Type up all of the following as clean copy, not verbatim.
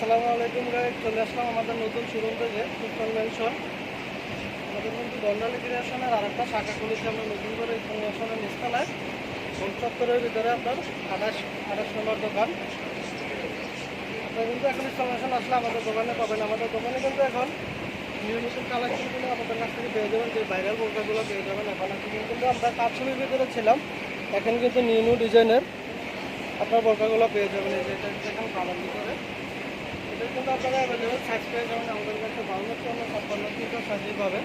আসসালামু আলাইকুম গাইস, চলে আসলাম আমাদের নতুন শোরুম থেকে সুপার মেনশন। আমাদের কিন্তু বন্ডালি ক্রিয়েশনের আরেকটা শাখা খুলেছি আমরা নতুন করে মেনশনের নিচতলায় চত্বরের ভিতরে আপনার 28 নম্বর দোকান। আপনারা কিন্তু এখন ইনফরমেশন আসলে আমাদের দোকানে পাবেন। আমাদের দোকানে কিন্তু এখন নিউ নতুন কালেকশনগুলো আমাদের কাছ থেকে পেয়ে যাবেন, যে ভাইরাল বোরকাগুলো পেয়ে যাবেন। এখন কিন্তু আমরা কাঠছবির ভিতরে ছিলাম, এখন কিন্তু নিউ ডিজাইনের আপনার বোরকাগুলো পেয়ে যাবেন। এই যে এটা এখন কালার ভিতরে এটা কিন্তু আপনারা অ্যাভেলেবেল সাইজ পেয়ে যাবেন আমাদের কাছে 52, 54, 56 পাবেন।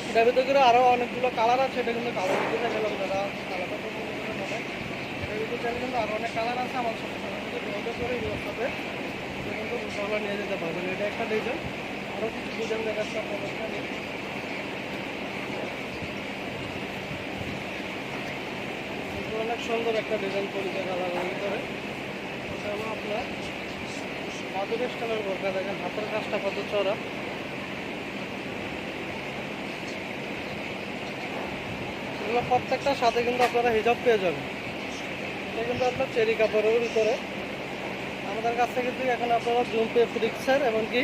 এটার ভিতরে করে আরও অনেকগুলো কালার আছে, এটা কিন্তু কালার ভিতরে গেলাম যারা কালারটা পছন্দ করে পাবেন। এটার ভিতরে চাইলে কিন্তু আরও অনেক কালার আছে, আমার সাথে যোগাযোগ করে হোয়াটসঅ্যাপে কিন্তু কালার নিয়ে যেতে পারবেন। এটা একটা ডিজাইন, আরও কিছু ডিজাইন দেখাচ্ছে আপনাদের। অনেক সুন্দর একটা ডিজাইন করেছে কালারের ভিতরে। এটা হলো আপনার মাদুর স্টাইলের বোরকা। দেখেন হাতের কাজটা কত চড়া। এগুলো প্রত্যেকটার সাথে কিন্তু আপনারা হিজাব পেয়ে যাবেন। এটা কিন্তু আপনার চেরি কাপড়ের ভিতরে। আমাদের কাছ থেকে কিন্তু এখন আপনারা জুম্পে ফ্রিক্সের এমনকি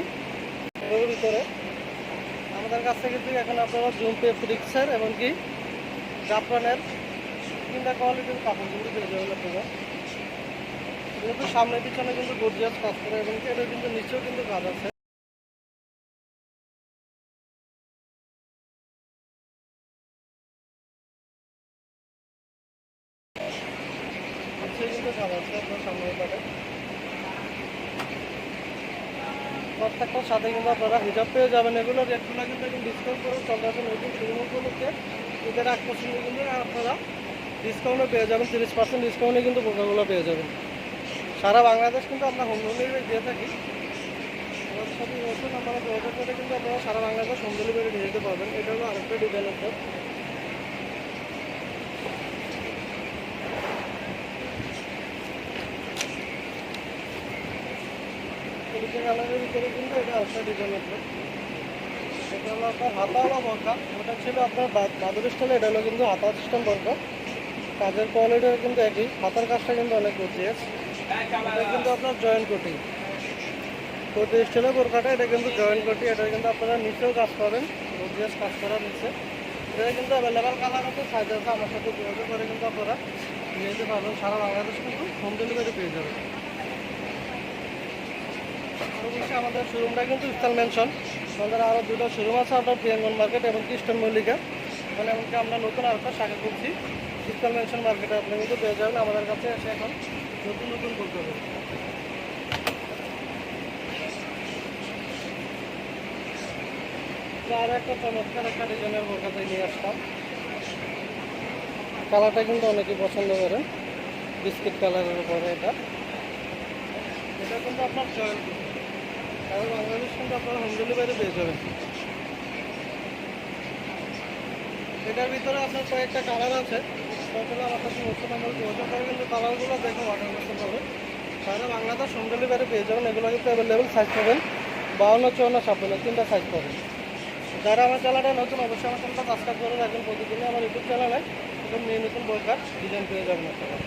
এর ভিতরে আমাদের কাছ থেকে কিন্তু এখন আপনারা জুম্পে ফ্রিক্সের এমনকি জাফরানের কিংবা কোয়ালিটির কাপড় কিন্তু পেয়ে যাবেন আপনারা। যেহেতু সামনে পিছনে কিন্তু গর্জিয়াস কাজ করে এবং এটা কিন্তু নিচেও কিন্তু কাজ আছে। কিন্তু কাজ আছে আপনার সামনে পারে। প্রত্যেকটার সাথে কিন্তু আপনারা হিজাব পেয়ে যাবেন। এগুলো রেটগুলো কিন্তু এখন ডিসকাউন্ট করে চলতে আছে নতুন শোরুম উপলক্ষে। ঈদের আগ পর্যন্ত কিন্তু আপনারা ডিসকাউন্টও পেয়ে যাবেন, 30% ডিসকাউন্টে কিন্তু বোরকাগুলো পেয়ে যাবেন। সারা বাংলাদেশ কিন্তু আমরা হোম ডেলিভারি দিয়ে থাকি। আমাদের সাথে নতুন আপনারা যোগাযোগ করে কিন্তু আপনারা সারা বাংলাদেশ হোম ডেলিভারি নিয়ে যেতে পারবেন। এটা হলো আরেকটা ডিজাইন আছে। কালারের ভিতরে কিন্তু এটা আরেকটা ডিজাইন আছে। এটা হলো আপনার হাতাওয়ালা বোরকা। ওটা ছিল আপনার বাদুর স্টাইলে, এটা হলো কিন্তু হাতা সিস্টেম বোরকা। কাজের কোয়ালিটিও কিন্তু একই, হাতার কাজটা কিন্তু অনেক গর্জিয়াস। এটা কিন্তু আপনার জয়েন্ট কোটি স্টাইলের বোরকাটা। এটা কিন্তু জয়েন্ট কোটি। এটা কিন্তু আপনারা নিচেও কাজ পাবেন, গর্জিয়াস কাজ করার নিচে। এটা কিন্তু অ্যাভেলেবেল কালার আছে, সাইজ আছে। আমার সাথে যোগাযোগ করে কিন্তু আপনারা নিয়ে যেতে পারবেন। সারা বাংলাদেশ কিন্তু হোম ডেলিভারি পেয়ে যাবেন। অবশ্যই আমাদের শোরুমটা কিন্তু ইস্টার্ন মেনশন। আমাদের আরও দুটো শোরুম আছে, আপনার প্রিয়াঙ্গন মার্কেট এবং ইস্টার্ন মল্লিকা। মানে এমনকি আমরা নতুন আরেকটা শাখা করছি ইস্টার্ন মেনশন মার্কেটে। আপনি কিন্তু পেয়ে যাবেন আমাদের কাছে এসে এখন নতুন নতুন বলতে হবে। আরও একটা চমৎকার একটা ডিজাইনের বোরকাতে নিয়ে আসতাম। কালারটা কিন্তু অনেকেই পছন্দ করেন, বিস্কিট কালারের উপরে। এটা কিন্তু আপনার চয়েস, কারণ বাংলাদেশ কিন্তু আপনারা হোম ডেলিভারি পেয়ে যাবেন। এটার ভিতরে আপনার কয়েকটা কালার আছে, তাহলে আমার কাছে নতুন আমরা যোগাযোগ করে কিন্তু কালারগুলো দেখে অর্ডার করতে পারবেন। সারা বাংলাদেশ হোম ডেলিভারি পেয়ে যাবেন। এগুলো কিন্তু অ্যাভেলেবেল সাইজ পাবেন, 52, 54, 56 তিনটা সাইজ পাবেন। যারা আমার চ্যানেলটা নতুন অবশ্যই আমার চ্যানেলটা সাবস্ক্রাইব করে রাখবেন। প্রতিদিনই আমার ইউটিউব চ্যানেলে নতুন নতুন বোরকার ডিজাইন পেয়ে যাবেন আপনারা।